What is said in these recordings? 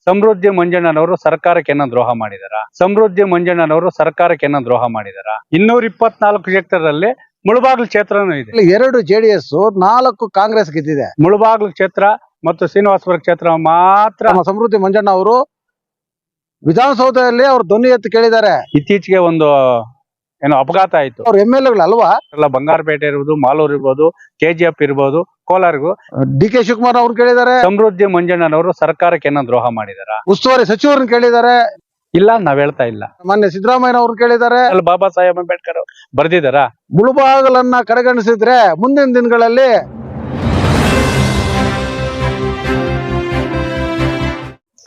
ಸಮೃದ್ಧಿ ಮಂಜಣ್ಣನವರು ಸರ್ಕಾರಕ್ಕೆ ಏನೋ ದ್ರೋಹ ಮಾಡಿದಾರ? ಸಮೃದ್ಧಿ ಮಂಜಣ್ಣನವರು ಸರ್ಕಾರಕ್ಕೆ ಏನೋ ದ್ರೋಹ ಮಾಡಿದಾರ? 224 ಕ್ಷೇತ್ರದಲ್ಲಿ ಮುಳಬಾಗಿಲು ಕ್ಷೇತ್ರನೂ ಇದೆ. 2 JDS 4 ಕಾಂಗ್ರೆಸ್ ಗೆದ್ದಿದೆ. ಮುಳಬಾಗಿಲು ಕ್ಷೇತ್ರ ಮತ್ತು ಶ್ರೀನಿವಾಸಪುರ ಕ್ಷೇತ್ರ ಮಾತ್ರ ನಮ್ಮ ಸಮೃದ್ಧಿ ಮಂಜಣ್ಣ ಅವರು ವಿಧಾನಸೌಧದಲ್ಲಿ ಅವ್ರ ಧ್ವನಿ ಎತ್ತು ಕೇಳಿದ್ದಾರೆ. ಇತ್ತೀಚೆಗೆ ಒಂದು ಏನೋ ಅಪಘಾತ ಆಯ್ತು. ಅವ್ರ MLA ಅಲ್ವಾ? ಎಲ್ಲ ಬಂಗಾರಪೇಟೆ ಇರ್ಬೋದು, ಮಾಲೂರು ಇರ್ಬೋದು, KGF ಇರ್ಬೋದು, ಕೋಲಾರ್ಗೂ DK ಶಿವಕುಮಾರ್ ಅವ್ರು ಕೇಳಿದ್ದಾರೆ. ಸಮೃದ್ಧಿ ಮಂಜಣ್ಣನವರು ಸರ್ಕಾರಕ್ಕೆ ಏನೋ ದ್ರೋಹ ಮಾಡಿದಾರ? ಉಸ್ತುವಾರಿ ಸಚಿವರನ್ನ ಕೇಳಿದ್ದಾರೆ. ಇಲ್ಲ, ನಾವ್ ಹೇಳ್ತಾ ಇಲ್ಲ. ಮೊನ್ನೆ ಸಿದ್ದರಾಮಯ್ಯ ಅವ್ರು ಕೇಳಿದ್ದಾರೆ. ಅಲ್ಲಿ ಬಾಬಾ ಸಾಹೇಬ್ ಅಂಬೇಡ್ಕರ್ ಬರ್ದಿದಾರ? ಮುಳುಬಾಗಲನ್ನ ಕಡೆಗಣಿಸಿದ್ರೆ ಮುಂದಿನ ದಿನಗಳಲ್ಲಿ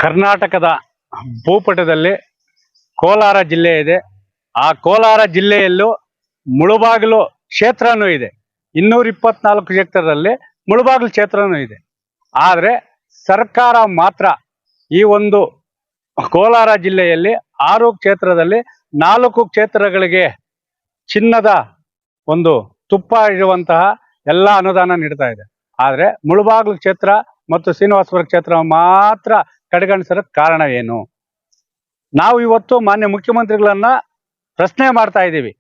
ಕರ್ನಾಟಕದ ಭೂಪಟದಲ್ಲಿ ಕೋಲಾರ ಜಿಲ್ಲೆ ಇದೆ. ಆ ಕೋಲಾರ ಜಿಲ್ಲೆಯಲ್ಲೂ ಮುಳುಬಾಗಿಲು ಕ್ಷೇತ್ರನೂ ಇದೆ. 224 ಕ್ಷೇತ್ರದಲ್ಲಿ ಮುಳುಬಾಗಿಲು ಕ್ಷೇತ್ರನೂ ಇದೆ. ಆದ್ರೆ ಸರ್ಕಾರ ಮಾತ್ರ ಈ ಒಂದು ಕೋಲಾರ ಜಿಲ್ಲೆಯಲ್ಲಿ 6 ಕ್ಷೇತ್ರದಲ್ಲಿ 4 ಕ್ಷೇತ್ರಗಳಿಗೆ ಚಿನ್ನದ ಒಂದು ತುಪ್ಪ ಇರುವಂತಹ ಎಲ್ಲಾ ಅನುದಾನ ನೀಡ್ತಾ ಇದೆ. ಆದ್ರೆ ಮುಳುಬಾಗಿಲು ಕ್ಷೇತ್ರ ಮತ್ತು ಶ್ರೀನಿವಾಸಪುರ ಕ್ಷೇತ್ರ ಮಾತ್ರ ಕಡೆಗಣಿಸೋ ಕಾರಣ ಏನು? ನಾವು ಇವತ್ತು ಮಾನ್ಯ ಮುಖ್ಯಮಂತ್ರಿಗಳನ್ನ ಪ್ರಶ್ನೆ ಮಾಡ್ತಾ ಇದ್ದೀವಿ.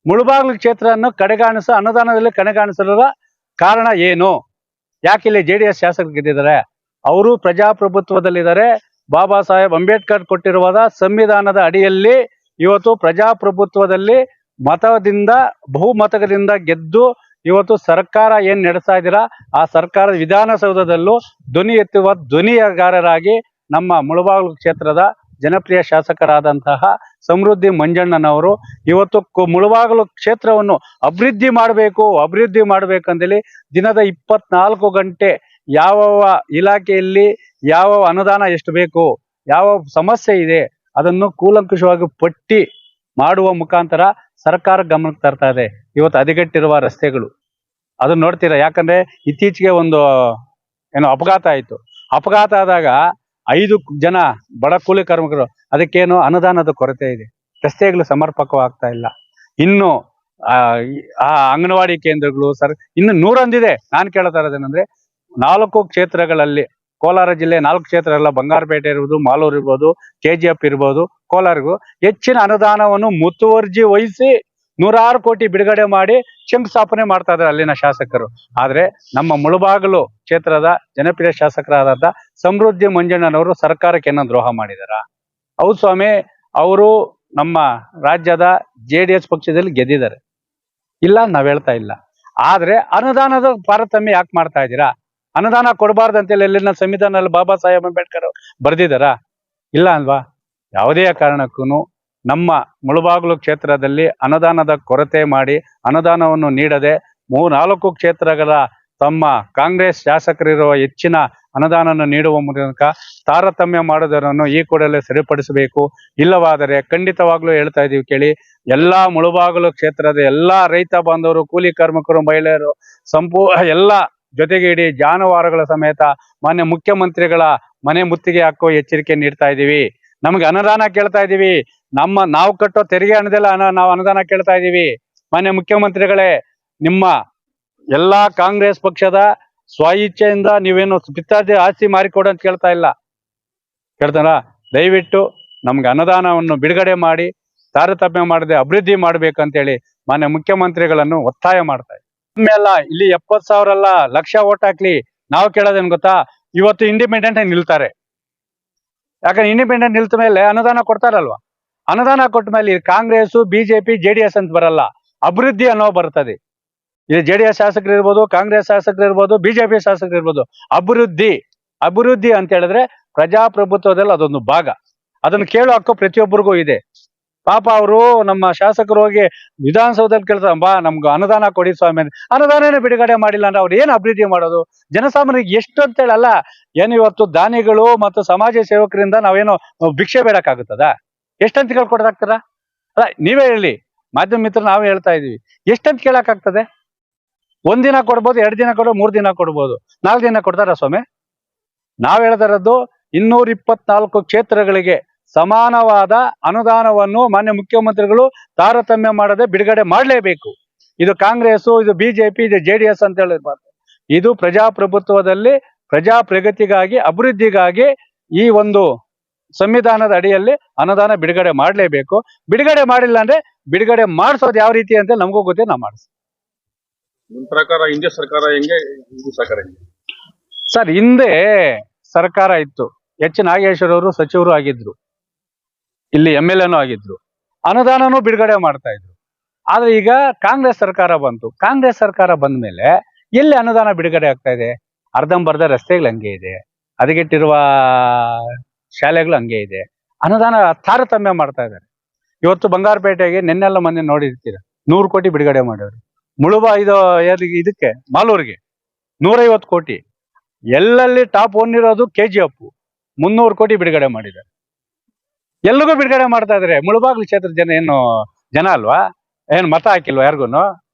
ಮುಳುಬಾಗಿಲು ಕ್ಷೇತ್ರವನ್ನು ಅನುದಾನದಲ್ಲಿ ಕಡೆಗಾಣಿಸಲು ಕಾರಣ ಏನು? ಯಾಕೆ ಇಲ್ಲಿ JDS ಶಾಸಕರು ಗೆದ್ದಿದ್ದಾರೆ? ಅವರು ಪ್ರಜಾಪ್ರಭುತ್ವದಲ್ಲಿದ್ದಾರೆ. ಬಾಬಾ ಸಾಹೇಬ್ ಅಂಬೇಡ್ಕರ್ ಕೊಟ್ಟಿರುವ ಸಂವಿಧಾನದ ಅಡಿಯಲ್ಲಿ ಇವತ್ತು ಪ್ರಜಾಪ್ರಭುತ್ವದಲ್ಲಿ ಬಹುಮತದಿಂದ ಗೆದ್ದು ಇವತ್ತು ಸರ್ಕಾರ ಏನ್ ನಡೆಸ್ತಾ ಇದ್ದೀರಾ, ಆ ಸರ್ಕಾರದ ವಿಧಾನಸೌಧದಲ್ಲೂ ಧ್ವನಿ ಎತ್ತುವ ಧ್ವನಿಗಾರರಾಗಿ ನಮ್ಮ ಮುಳುಬಾಗಿಲು ಕ್ಷೇತ್ರದ ಜನಪ್ರಿಯ ಶಾಸಕರಾದಂತಹ ಸಮೃದ್ಧಿ ಮಂಜಣ್ಣನವರು ಇವತ್ತು ಮುಳುಬಾಗಿಲು ಕ್ಷೇತ್ರವನ್ನು ಅಭಿವೃದ್ಧಿ ಮಾಡಬೇಕಂತೇಳಿ ದಿನದ 24 ಗಂಟೆ ಯಾವ ಇಲಾಖೆಯಲ್ಲಿ ಯಾವ ಅನುದಾನ ಎಷ್ಟು ಬೇಕು, ಯಾವ ಸಮಸ್ಯೆ ಇದೆ ಅದನ್ನು ಕೂಲಂಕುಷವಾಗಿ ಪಟ್ಟಿ ಮಾಡುವ ಮುಖಾಂತರ ಸರ್ಕಾರ ಗಮನಕ್ಕೆ ತರ್ತಾ ಇದೆ. ಇವತ್ತು ಹದಗೆಟ್ಟಿರುವ ರಸ್ತೆಗಳು ಅದನ್ನ ನೋಡ್ತೀರಾ. ಯಾಕಂದ್ರೆ ಇತ್ತೀಚೆಗೆ ಒಂದು ಏನೋ ಅಪಘಾತ ಆಯ್ತು. ಅಪಘಾತ ಆದಾಗ 5 ಜನ ಬಡ ಕೂಲಿ ಕಾರ್ಮಿಕರು. ಅದಕ್ಕೇನು ಅನುದಾನದ ಕೊರತೆ ಇದೆ. ರಸ್ತೆಗಳು ಸಮರ್ಪಕವಾಗ್ತಾ ಇಲ್ಲ. ಇನ್ನು ಆ ಅಂಗನವಾಡಿ ಕೇಂದ್ರಗಳು ಇನ್ನು 101 ಇದೆ. ನಾನು ಕೇಳ್ತಾ ಇರೋದೇನಂದ್ರೆ 4 ಕ್ಷೇತ್ರಗಳಲ್ಲಿ ಕೋಲಾರ ಜಿಲ್ಲೆ 4 ಕ್ಷೇತ್ರಗಳ ಬಂಗಾರಪೇಟೆ ಇರ್ಬೋದು, ಮಾಲೂರು ಇರ್ಬೋದು, KGF ಇರ್ಬೋದು, ಕೋಲಾರ್ಗೂ ಹೆಚ್ಚಿನ ಅನುದಾನವನ್ನು ಮುತುವರ್ಜಿ ವಹಿಸಿ 106 ಕೋಟಿ ಬಿಡುಗಡೆ ಮಾಡಿ ಶಂಕುಸ್ಥಾಪನೆ ಮಾಡ್ತಾ ಇದ್ದಾರೆ ಅಲ್ಲಿನ ಶಾಸಕರು. ಆದ್ರೆ ನಮ್ಮ ಮುಳುಬಾಗಿಲು ಕ್ಷೇತ್ರದ ಜನಪ್ರಿಯ ಶಾಸಕರಾದ ಸಮೃದ್ಧಿ ಮಂಜಣ್ಣನವರು ಸರ್ಕಾರಕ್ಕೆ ಏನೋ ದ್ರೋಹ ಮಾಡಿದಾರ? ಹೌದು ಸ್ವಾಮಿ, ಅವರು ನಮ್ಮ ರಾಜ್ಯದ JDS ಪಕ್ಷದಲ್ಲಿ ಗೆದ್ದಿದ್ದಾರೆ. ಇಲ್ಲ, ನಾವ್ ಹೇಳ್ತಾ ಇಲ್ಲ. ಆದ್ರೆ ಅನುದಾನದ ತಾರತಮ್ಯ ಯಾಕೆ ಮಾಡ್ತಾ ಇದ್ದೀರಾ? ಅನುದಾನ ಕೊಡಬಾರ್ದು ಅಂತೇಳಿ ಎಲ್ಲಿನ ಸಂವಿಧಾನದಲ್ಲಿ ಬಾಬಾ ಸಾಹೇಬ್ ಅಂಬೇಡ್ಕರ್ ಬರ್ದಿದಾರ? ಇಲ್ಲ ಅಲ್ವಾ? ಯಾವುದೇ ಕಾರಣಕ್ಕೂ ನಮ್ಮ ಮುಳುಬಾಗಿಲು ಕ್ಷೇತ್ರದಲ್ಲಿ ಅನುದಾನದ ಕೊರತೆ ಮಾಡಿ ಅನುದಾನವನ್ನು ನೀಡದೆ 4 ಕ್ಷೇತ್ರಗಳ ತಮ್ಮ ಕಾಂಗ್ರೆಸ್ ಶಾಸಕರಿರುವ ಹೆಚ್ಚಿನ ಅನುದಾನವನ್ನು ನೀಡುವ ಮೂಲಕ ತಾರತಮ್ಯ ಮಾಡುವುದನ್ನು ಈ ಕೂಡಲೇ ಸರಿಪಡಿಸಬೇಕು. ಇಲ್ಲವಾದರೆ ಖಂಡಿತವಾಗ್ಲೂ ಹೇಳ್ತಾ ಇದೀವಿ ಕೇಳಿ, ಎಲ್ಲಾ ಮುಳುಬಾಗಿಲು ಕ್ಷೇತ್ರದ ಎಲ್ಲಾ ರೈತ ಬಾಂಧವರು, ಕೂಲಿ ಕಾರ್ಮಿಕರು, ಮಹಿಳೆಯರು ಎಲ್ಲ ಜೊತೆಗೆ ಇಡೀ ಜಾನುವಾರುಗಳ ಸಮೇತ ಮಾನ್ಯ ಮುಖ್ಯಮಂತ್ರಿಗಳ ಮನೆ ಮುತ್ತಿಗೆ ಹಾಕೋ ಎಚ್ಚರಿಕೆ ನೀಡ್ತಾ ಇದೀವಿ. ನಮ್ಗೆ ಅನುದಾನ ಕೇಳ್ತಾ ಇದೀವಿ. ನಾವು ಕಟ್ಟೋ ತೆರಿಗೆ ಹಣದಲ್ಲ ನಾವು ಅನುದಾನ ಕೇಳ್ತಾ ಇದೀವಿ. ಮಾನ್ಯ ಮುಖ್ಯಮಂತ್ರಿಗಳೇ, ನಿಮ್ಮ ಎಲ್ಲಾ ಕಾಂಗ್ರೆಸ್ ಪಕ್ಷದ ಸ್ವ ಇಚ್ಛೆಯಿಂದ ನೀವೇನು ಪಿತ್ತಾರ್ಜಿ ಆಸ್ತಿ ಮಾರಿಕೊಡು ಅಂತ ಕೇಳ್ತಾ ಇಲ್ಲ. ಕೇಳ್ತಾರ? ದಯವಿಟ್ಟು ನಮ್ಗೆ ಅನುದಾನವನ್ನು ಬಿಡುಗಡೆ ಮಾಡಿ ತಾರತಮ್ಯ ಮಾಡದೆ ಅಭಿವೃದ್ಧಿ ಮಾಡ್ಬೇಕಂತೇಳಿ ಮಾನ್ಯ ಮುಖ್ಯಮಂತ್ರಿಗಳನ್ನು ಒತ್ತಾಯ ಮಾಡ್ತಾ ಇದ್ದೀವಿ. ಆಮೇಲೆ ಇಲ್ಲಿ 70,000 ಅಲ್ಲ, ಲಕ್ಷ ಓಟ್ ಹಾಕ್ಲಿ, ನಾವು ಕೇಳೋದೇನು ಗೊತ್ತಾ? ಇವತ್ತು ಇಂಡಿಪೆಂಡೆಂಟ್ ನಿಲ್ತಾರೆ. ಯಾಕಂದ್ರೆ ಇಂಡಿಪೆಂಡೆಂಟ್ ನಿಲ್ತ ಮೇಲೆ ಅನುದಾನ ಕೊಡ್ತಾರಲ್ವಾ? ಅನುದಾನ ಕೊಟ್ಟ ಮೇಲೆ ಕಾಂಗ್ರೆಸ್, BJP, JDS ಅಂತ ಬರಲ್ಲ, ಅಭಿವೃದ್ಧಿ ಅನ್ನೋ ಬರ್ತದೆ. ಇದು JDS ಶಾಸಕರು ಇರ್ಬೋದು, ಕಾಂಗ್ರೆಸ್ ಶಾಸಕರು ಇರ್ಬೋದು, BJP ಶಾಸಕರು ಇರ್ಬೋದು. ಅಭಿವೃದ್ಧಿ ಅಂತ ಹೇಳಿದ್ರೆ ಪ್ರಜಾಪ್ರಭುತ್ವದಲ್ಲಿ ಅದೊಂದು ಭಾಗ. ಅದನ್ನು ಕೇಳೋ ಹಕ್ಕು ಪ್ರತಿಯೊಬ್ಬರಿಗೂ ಇದೆ. ಪಾಪ ಅವರು ನಮ್ಮ ಶಾಸಕರು ಹೋಗಿ ವಿಧಾನಸೌಧದಲ್ಲಿ ಕೇಳ್ತಾರೆ, ನಮ್ಗೆ ಅನುದಾನ ಕೊಡಿ ಸ್ವಾಮಿ. ಅನುದಾನನೇ ಬಿಡುಗಡೆ ಮಾಡಿಲ್ಲ ಅಂದ್ರೆ ಅವ್ರು ಏನ್ ಅಭಿವೃದ್ಧಿ ಮಾಡೋದು? ಜನಸಾಮಾನ್ಯರಿಗೆ ಎಷ್ಟು ಅಂತ ಹೇಳಲ್ಲ. ಏನು ಇವತ್ತು ದಾನಿಗಳು ಮತ್ತು ಸಮಾಜ ಸೇವಕರಿಂದ ನಾವೇನು ಭಿಕ್ಷೆ ಬೇಡಕ್ಕಾಗುತ್ತದ? ಎಷ್ಟಂತ ಕೇಳ್ಕೊಡದಾಗ್ತಾರ? ಅಲ್ಲ, ನೀವೇ ಹೇಳಿ. ಮಾಧ್ಯಮ ಮಿತ್ರರು ನಾವೇ ಹೇಳ್ತಾ ಇದೀವಿ, ಎಷ್ಟಂತ ಕೇಳಕ್ಕಾಗ್ತದೆ? 1 ದಿನ ಕೊಡ್ಬೋದು, 2 ದಿನ ಕೊಡ್ಬೋದು, 3 ದಿನ ಕೊಡ್ಬೋದು, 4 ದಿನ ಕೊಡ್ತಾರ ಸ್ವಾಮಿ? ನಾವ್ ಹೇಳ್ತಾರದ್ದು 224 ಕ್ಷೇತ್ರಗಳಿಗೆ ಸಮಾನವಾದ ಅನುದಾನವನ್ನು ಮಾನ್ಯ ಮುಖ್ಯಮಂತ್ರಿಗಳು ತಾರತಮ್ಯ ಮಾಡದೆ ಬಿಡುಗಡೆ ಮಾಡಲೇಬೇಕು. ಇದು ಕಾಂಗ್ರೆಸ್, ಇದು BJP, ಇದು JDS ಅಂತ ಹೇಳಿರ್ಬಾರ್ದು. ಇದು ಪ್ರಜಾಪ್ರಭುತ್ವದಲ್ಲಿ ಪ್ರಜಾ ಪ್ರಗತಿಗಾಗಿ, ಅಭಿವೃದ್ಧಿಗಾಗಿ ಈ ಒಂದು ಸಂವಿಧಾನದ ಅಡಿಯಲ್ಲಿ ಅನುದಾನ ಬಿಡುಗಡೆ ಮಾಡಲೇಬೇಕು. ಬಿಡುಗಡೆ ಮಾಡಿಲ್ಲ ಅಂದ್ರೆ ಬಿಡುಗಡೆ ಮಾಡಿಸೋದು ಯಾವ ರೀತಿ ಅಂತ ನಮಗೂ ಗೊತ್ತೇ, ನಾವು ಮಾಡಿಸ್ತೀವಿ. ನಿಮ್ ಪ್ರಕಾರ ಹಿಂದೆ ಸರ್ಕಾರ ಹೆಂಗೆ, ಇದು ಸರ್ಕಾರ ಹೆಂಗೆ? ಸರ್, ಹಿಂದೆ ಸರ್ಕಾರ ಇತ್ತು, ಎಚ್ ನಾಗೇಶ್ವರ ಅವರು ಸಚಿವರು ಆಗಿದ್ರು, ಇಲ್ಲಿ MLA ಆಗಿದ್ರು, ಅನುದಾನನೂ ಬಿಡುಗಡೆ ಮಾಡ್ತಾ ಇದ್ರು. ಆದ್ರೆ ಈಗ ಕಾಂಗ್ರೆಸ್ ಸರ್ಕಾರ ಬಂತು. ಕಾಂಗ್ರೆಸ್ ಸರ್ಕಾರ ಬಂದ ಮೇಲೆ ಎಲ್ಲಿ ಅನುದಾನ ಬಿಡುಗಡೆ ಆಗ್ತಾ ಇದೆ? ಅರ್ಧಂಬರ್ಧ ರಸ್ತೆಗಳು ಹಂಗೆ ಇದೆ, ಹದಗೆಟ್ಟಿರುವ ಶಾಲೆಗಳು ಹಂಗೆ ಇದೆ. ಅನುದಾನ ತಾರತಮ್ಯ ಮಾಡ್ತಾ ಇದ್ದಾರೆ. ಇವತ್ತು ಬಂಗಾರಪೇಟೆಗೆ ನಿನ್ನೆಲ್ಲ ಮೊನ್ನೆ ನೋಡಿರ್ತೀರ, 100 ಕೋಟಿ ಬಿಡುಗಡೆ ಮಾಡೋರು. ಇದಕ್ಕೆ ಮಾಲೂರಿಗೆ 150 ಕೋಟಿ. ಎಲ್ಲಲ್ಲಿ ಟಾಪ್ 1 ಇರೋದು KGF 300 ಕೋಟಿ ಬಿಡುಗಡೆ ಮಾಡಿದ್ದಾರೆ. ಎಲ್ಲಿಗೂ ಬಿಡುಗಡೆ ಮಾಡ್ತಾ ಇದಾರೆ. ಮುಳಬಾಗಿಲು ಕ್ಷೇತ್ರದ ಜನ ಅಲ್ವಾ? ಏನ್ ಮತ ಹಾಕಿಲ್ವಾ ಯಾರಿಗೂನು?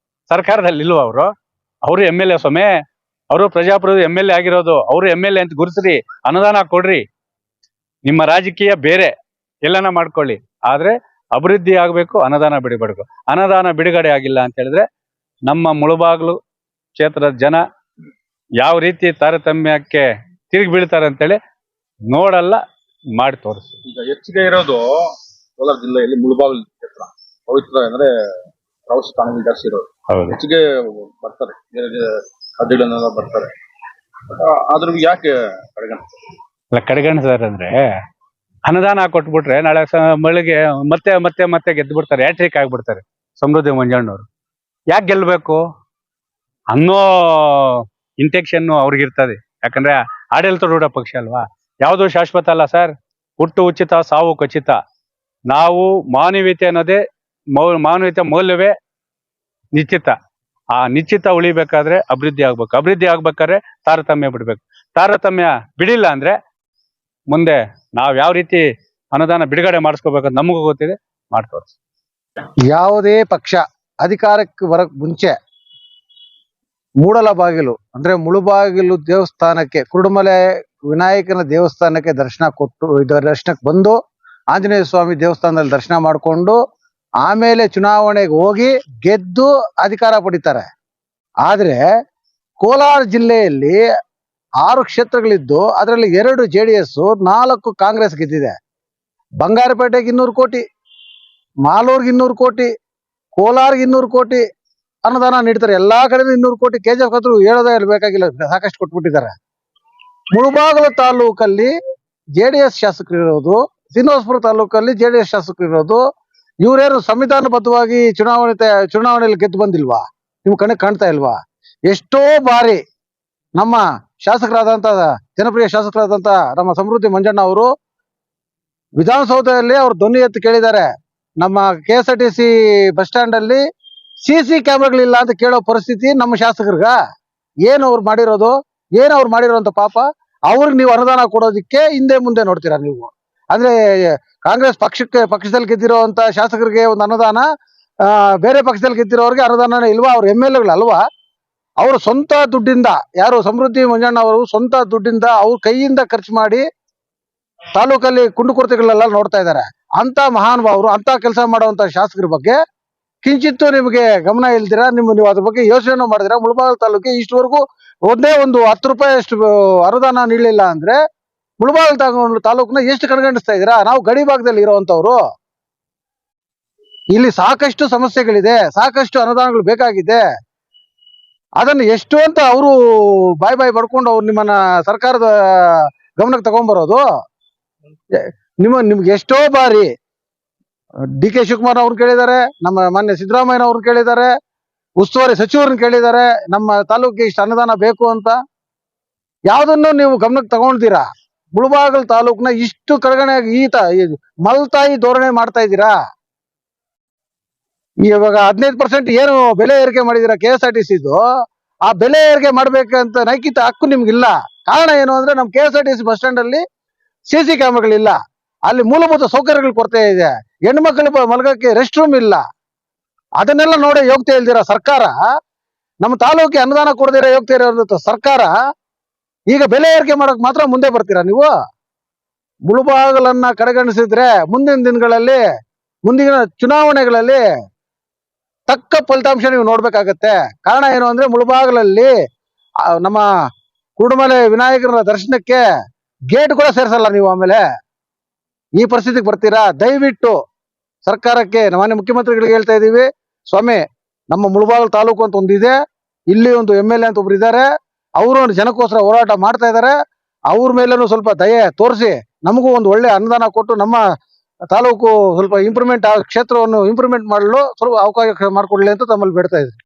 ಸರ್ಕಾರದಲ್ಲಿ ಇಲ್ವಾ ಅವರು MLA ಸ್ವಾಮಿ, ಅವರು ಪ್ರಜಾಪ್ರಭುತ್ವ MLA ಆಗಿರೋದು. ಅವರು MLA ಅಂತ ಗುರುಸ್ರಿ, ಅನುದಾನ ಕೊಡ್ರಿ. ನಿಮ್ಮ ರಾಜಕೀಯ ಬೇರೆ ಎಲ್ಲನ ಮಾಡ್ಕೊಳ್ಳಿ, ಆದ್ರೆ ಅಭಿವೃದ್ಧಿ ಆಗ್ಬೇಕು, ಅನುದಾನ ಬಿಡಬೇಕು. ಅನುದಾನ ಬಿಡುಗಡೆ ಆಗಿಲ್ಲ ಅಂತ ಹೇಳಿದ್ರೆ ನಮ್ಮ ಮುಳಬಾಗಿಲು ಕ್ಷೇತ್ರದ ಜನ ಯಾವ ರೀತಿ ತಾರತಮ್ಯಕ್ಕೆ ತಿರುಗಿ ಬೀಳ್ತಾರೆ ಅಂತೇಳಿ ನೋಡಲ್ಲ, ಮಾಡಿ ತೋರಿಸಿ. ಈಗ ಹೆಚ್ಚಿಗೆ ಇರೋದು ಕೋಲಾರ ಜಿಲ್ಲೆಯಲ್ಲಿ ಮುಳಬಾಗಿಲು ಕ್ಷೇತ್ರ, ಪವಿತ್ರ ಅಂದ್ರೆ ಪ್ರವಾಸ ತಾಣಗಳು ಜಾಸ್ತಿ ಇರೋದು. ಹೌದು, ಹೆಚ್ಚಿಗೆ ಬರ್ತಾರೆ, ಖಾದ್ಯಗಳನ್ನೆಲ್ಲ ಬರ್ತಾರೆ. ಆದ್ರೂ ಯಾಕೆ ಕಡೆಗಣಿಸ್ತಾರೆ? ಕಡೆಗಣಿಸ್ತಾರೆ ಅಂದ್ರೆ, ಅನುದಾನ ಕೊಟ್ಬಿಟ್ರೆ ನಾಳೆ ಮಳಿಗೆ ಮತ್ತೆ ಮತ್ತೆ ಮತ್ತೆ ಗೆದ್ದು ಬಿಡ್ತಾರೆ, ಹ್ಯಾಟ್ರಿಕ್ ಆಗ್ಬಿಡ್ತಾರೆ ಸಮೃದ್ಧಿ ಮಂಜಣ್ಣವರು. ಯಾಕೆ ಗೆಲ್ಬೇಕು ಅನ್ನೋ ಇಂಟೆನ್ಷನ್ ಅವ್ರಿಗಿರ್ತದೆ. ಯಾಕಂದ್ರೆ ಆಡಳಿತಾರೂಢ ಪಕ್ಷ ಅಲ್ವಾ, ಯಾವುದು ಶಾಶ್ವತ ಅಲ್ಲ ಸರ್. ಹುಟ್ಟು ಉಚಿತ, ಸಾವು ಖಚಿತ. ನಾವು ಮಾನವೀಯತೆ ಅನ್ನೋದೇ ಮಾನವೀಯತೆ ಮೌಲ್ಯವೇ ನಿಶ್ಚಿತ. ಆ ನಿಶ್ಚಿತ ಉಳಿಬೇಕಾದ್ರೆ ಅಭಿವೃದ್ಧಿ ಆಗ್ಬೇಕು. ಅಭಿವೃದ್ಧಿ ಆಗ್ಬೇಕಾದ್ರೆ ತಾರತಮ್ಯ ಬಿಡ್ಬೇಕು. ತಾರತಮ್ಯ ಬಿಡಿಲ್ಲ ಅಂದ್ರೆ ಮುಂದೆ ನಾವ್ ಯಾವ ರೀತಿ ಅನುದಾನ ಬಿಡುಗಡೆ ಮಾಡಿಸ್ಕೋಬೇಕಂತ ನಮಗೂ ಗೊತ್ತಿದೆ, ಮಾಡ್ತವ್ರು. ಯಾವುದೇ ಪಕ್ಷ ಅಧಿಕಾರಕ್ಕೆ ಬರಕ್ ಮುಂಚೆ ಮೂಡಲಬಾಗಿಲು ಅಂದ್ರೆ ಮುಳುಬಾಗಿಲು ದೇವಸ್ಥಾನಕ್ಕೆ, ಕುರುಡುಮಲೆ ವಿನಾಯಕನ ದೇವಸ್ಥಾನಕ್ಕೆ ದರ್ಶನ ಕೊಟ್ಟು, ದರ್ಶನಕ್ಕೆ ಬಂದು ಆಂಜನೇಯ ಸ್ವಾಮಿ ದೇವಸ್ಥಾನದಲ್ಲಿ ದರ್ಶನ ಮಾಡಿಕೊಂಡು ಆಮೇಲೆ ಚುನಾವಣೆಗೆ ಹೋಗಿ ಗೆದ್ದು ಅಧಿಕಾರ ಪಡಿತಾರೆ. ಆದ್ರೆ ಕೋಲಾರ ಜಿಲ್ಲೆಯಲ್ಲಿ 6 ಕ್ಷೇತ್ರಗಳಿದ್ದು ಅದರಲ್ಲಿ 2 JDS, 4 ಕಾಂಗ್ರೆಸ್ ಗೆದ್ದಿದೆ. ಬಂಗಾರಪೇಟೆಗೆ 200 ಕೋಟಿ, ಮಾಲೂರ್ಗೆ 200 ಕೋಟಿ, ಕೋಲಾರ್ಗೆ 200 ಕೋಟಿ ಅನುದಾನ ನೀಡ್ತಾರೆ. ಎಲ್ಲಾ ಕಡೆ 200 ಕೋಟಿ. KGF ಹತ್ರ ಹೇಳೋದೇ ಬೇಕಾಗಿಲ್ಲ, ಸಾಕಷ್ಟು ಕೊಟ್ಬಿಟ್ಟಿದ್ದಾರೆ. ಮುಳಬಾಗಿಲು ತಾಲೂಕಲ್ಲಿ JDS ಶಾಸಕರು ಇರೋದು, ಶ್ರೀನಿವಾಸಪುರ ತಾಲೂಕಲ್ಲಿ JDS ಶಾಸಕರು ಇರೋದು. ಇವರೇನು ಸಂವಿಧಾನಬದ್ಧವಾಗಿ ಚುನಾವಣೆಯಲ್ಲಿ ಗೆದ್ದು ಬಂದಿಲ್ವಾ? ನಿಮ್ ಕಣ್ಣಿಗೆ ಕಾಣ್ತಾ ಇಲ್ವಾ? ಎಷ್ಟೋ ಬಾರಿ ನಮ್ಮ ಶಾಸಕರಾದಂತ, ಜನಪ್ರಿಯ ಶಾಸಕರಾದಂತ ನಮ್ಮ ಸಮೃದ್ಧಿ ಮಂಜಣ್ಣ ಅವರು ವಿಧಾನಸೌಧದಲ್ಲಿ ಅವ್ರು ಧ್ವನಿ ಎತ್ತಿ ಕೇಳಿದ್ದಾರೆ, ನಮ್ಮ KSRTC ಬಸ್ ಸ್ಟ್ಯಾಂಡ್ ಅಲ್ಲಿ CC ಕ್ಯಾಮ್ರಾಗಳಿಲ್ಲ ಅಂತ ಕೇಳೋ ಪರಿಸ್ಥಿತಿ ನಮ್ಮ ಶಾಸಕರ್ಗ. ಏನು ಅವ್ರು ಮಾಡಿರೋದು? ಏನು ಅವ್ರು ಮಾಡಿರೋಂತ ಪಾಪ? ಅವ್ರಿಗೆ ನೀವು ಅನುದಾನ ಕೊಡೋದಿಕ್ಕೆ ಹಿಂದೆ ಮುಂದೆ ನೋಡ್ತೀರಾ ನೀವು? ಅಂದ್ರೆ ಕಾಂಗ್ರೆಸ್ ಪಕ್ಷದಲ್ಲಿ ಗೆದ್ದಿರೋಂತ ಶಾಸಕರಿಗೆ ಒಂದು ಅನುದಾನ, ಬೇರೆ ಪಕ್ಷದಲ್ಲಿ ಗೆದ್ದಿರೋರಿಗೆ ಅನುದಾನ ಇಲ್ವಾ? ಅವ್ರ MLAಗಳಲ್ವಾ? ಅವರು ಸ್ವಂತ ದುಡ್ಡಿಂದ, ಯಾರು ಸಮೃದ್ಧಿ ಮಂಜಣ್ಣ ಅವರು ಸ್ವಂತ ದುಡ್ಡಿಂದ ಅವ್ರ ಕೈಯಿಂದ ಖರ್ಚು ಮಾಡಿ ತಾಲೂಕಲ್ಲಿ ಕುಂದುಕೊರತೆಗಳೆಲ್ಲ ನೋಡ್ತಾ ಇದ್ದಾರೆ. ಅಂತ ಮಹಾನುಭಾವರು, ಅಂತ ಕೆಲಸ ಮಾಡುವಂತ ಶಾಸಕರ ಬಗ್ಗೆ ಕಿಂಚಿತ್ತು ನಿಮಗೆ ಗಮನ ಇಲ್ದಿರಾ, ನೀವು ಅದ್ರ ಬಗ್ಗೆ ಯೋಚನೆ ಮಾಡಿದ್ರೆ ಮುಳಬಾಗಿಲು ತಾಲೂಕಿಗೆ ಇಷ್ಟವರೆಗೂ ಒಂದೇ ಒಂದು 10 ರೂಪಾಯಿ ಅಷ್ಟು ಅನುದಾನ ನೀಡಲಿಲ್ಲ ಅಂದ್ರೆ ಮುಳಬಾಗಿಲು ತಾಲೂಕನ್ನ ಎಷ್ಟು ಕಡೆಗಣಿಸ್ತಾ ಇದ್ದೀರಾ? ನಾವು ಗಡಿ ಭಾಗದಲ್ಲಿ ಇರುವಂತವ್ರು, ಇಲ್ಲಿ ಸಾಕಷ್ಟು ಸಮಸ್ಯೆಗಳಿದೆ, ಸಾಕಷ್ಟು ಅನುದಾನಗಳು ಬೇಕಾಗಿದೆ. ಅದನ್ನು ಎಷ್ಟು ಅಂತ ಅವರು ಬಾಯಿ ಬಡ್ಕೊಂಡು ಅವ್ರು ನಿಮ್ಮನ್ನ ಸರ್ಕಾರದ ಗಮನಕ್ಕೆ ತಗೊಂಡ್ಬರೋದು. ನಿಮ್ಗೆ ಎಷ್ಟೋ ಬಾರಿ DK ಶಿವಕುಮಾರ್ ಅವ್ರು ಕೇಳಿದ್ದಾರೆ, ನಮ್ಮ ಮಾನ್ಯ ಸಿದ್ದರಾಮಯ್ಯ ಅವ್ರು ಕೇಳಿದ್ದಾರೆ, ಉಸ್ತುವಾರಿ ಸಚಿವರನ್ನ ಕೇಳಿದ್ದಾರೆ, ನಮ್ಮ ತಾಲೂಕಿಗೆ ಇಷ್ಟು ಅನುದಾನ ಬೇಕು ಅಂತ. ಯಾವ್ದನ್ನು ನೀವು ಗಮನಕ್ಕೆ ತಗೊಂಡಿದ್ದೀರಾ? ಮುಳಬಾಗಿಲು ತಾಲೂಕ್ನ ಇಷ್ಟು ಕಡೆಗಣೆಯಾಗಿ ಮಲ್ತಾಯಿ ಧೋರಣೆ ಮಾಡ್ತಾ ಇದ್ದೀರಾ. ಇವಾಗ 15% ಏನು ಬೆಲೆ ಏರಿಕೆ ಮಾಡಿದೀರಾ KSRTCದು, ಆ ಬೆಲೆ ಏರಿಕೆ ಮಾಡ್ಬೇಕಂತ ನೈತಿಕ ಹಕ್ಕು ನಿಮ್ಗಿಲ್ಲ. ಕಾರಣ ಏನು ಅಂದ್ರೆ ನಮ್ಮ KSRTC ಬಸ್ ಸ್ಟ್ಯಾಂಡ್ ಅಲ್ಲಿ CC ಕ್ಯಾಮ್ರಾಗಳಿಲ್ಲ, ಅಲ್ಲಿ ಮೂಲಭೂತ ಸೌಕರ್ಯಗಳ ಕೊರತೆ ಇದೆ, ಹೆಣ್ಮಕ್ಳು ಮಲಗಕ್ಕೆ ರೆಸ್ಟ್ ರೂಮ್ ಇಲ್ಲ. ಅದನ್ನೆಲ್ಲ ನೋಡಿ ಯೋಗ್ಯತೆ ಇಲ್ದಿರ ಸರ್ಕಾರ, ನಮ್ಮ ತಾಲೂಕಿಗೆ ಅನುದಾನ ಕೊಡದಿರ ಯೋಗ್ಯತೆ ಇರೋ ಸರ್ಕಾರ ಈಗ ಬೆಲೆ ಏರಿಕೆ ಮಾಡಕ್ ಮಾತ್ರ ಮುಂದೆ ಬರ್ತೀರಾ ನೀವು? ಮುಳಬಾಗಿಲನ್ನ ಕಡೆಗಣಿಸಿದ್ರೆ ಮುಂದಿನ ದಿನಗಳಲ್ಲಿ, ಮುಂದಿನ ಚುನಾವಣೆಗಳಲ್ಲಿ ತಕ್ಕ ಫಲಿತಾಂಶ ನೀವು ನೋಡ್ಬೇಕಾಗತ್ತೆ. ಕಾರಣ ಏನು ಅಂದ್ರೆ ಮುಳಬಾಗಿಲಲ್ಲಿ ನಮ್ಮ ಕುರುಡುಮಲೆ ವಿನಾಯಕರ ದರ್ಶನಕ್ಕೆ ಗೇಟ್ ಕೂಡ ಸೇರ್ಸಲ್ಲ ನೀವು. ಆಮೇಲೆ ಈ ಪರಿಸ್ಥಿತಿಗೆ ಬರ್ತೀರಾ? ದಯವಿಟ್ಟು ಸರ್ಕಾರಕ್ಕೆ, ಮಾನ್ಯ ಮುಖ್ಯಮಂತ್ರಿಗಳಿಗೆ ಹೇಳ್ತಾ ಇದೀವಿ, ಸ್ವಾಮಿ ನಮ್ಮ ಮುಳಬಾಗಿಲು ತಾಲೂಕು ಅಂತ ಒಂದಿದೆ, ಇಲ್ಲಿ ಒಂದು MLA ಅಂತ ಒಬ್ರು ಇದ್ದಾರೆ, ಅವರು ಒಂದು ಜನಕ್ಕೋಸ್ಕರ ಹೋರಾಟ ಮಾಡ್ತಾ ಇದ್ದಾರೆ. ಅವ್ರ ಮೇಲೇನು ಸ್ವಲ್ಪ ದಯೆ ತೋರಿಸಿ ನಮಗೂ ಒಂದು ಒಳ್ಳೆ ಅನುದಾನ ಕೊಟ್ಟು ನಮ್ಮ ತಾಲೂಕು ಸ್ವಲ್ಪ ಇಂಪ್ರೂವ್ಮೆಂಟ್ ಕ್ಷೇತ್ರವನ್ನು ಇಂಪ್ರೂವ್ಮೆಂಟ್ ಮಾಡಲು ಸ್ವಲ್ಪ ಅವಕಾಶ ಮಾಡಿಕೊಡ್ಲಿ ಅಂತ ತಮ್ಮಲ್ಲಿ ಬೇಡ್ತಾ ಇದ್ದೀನಿ.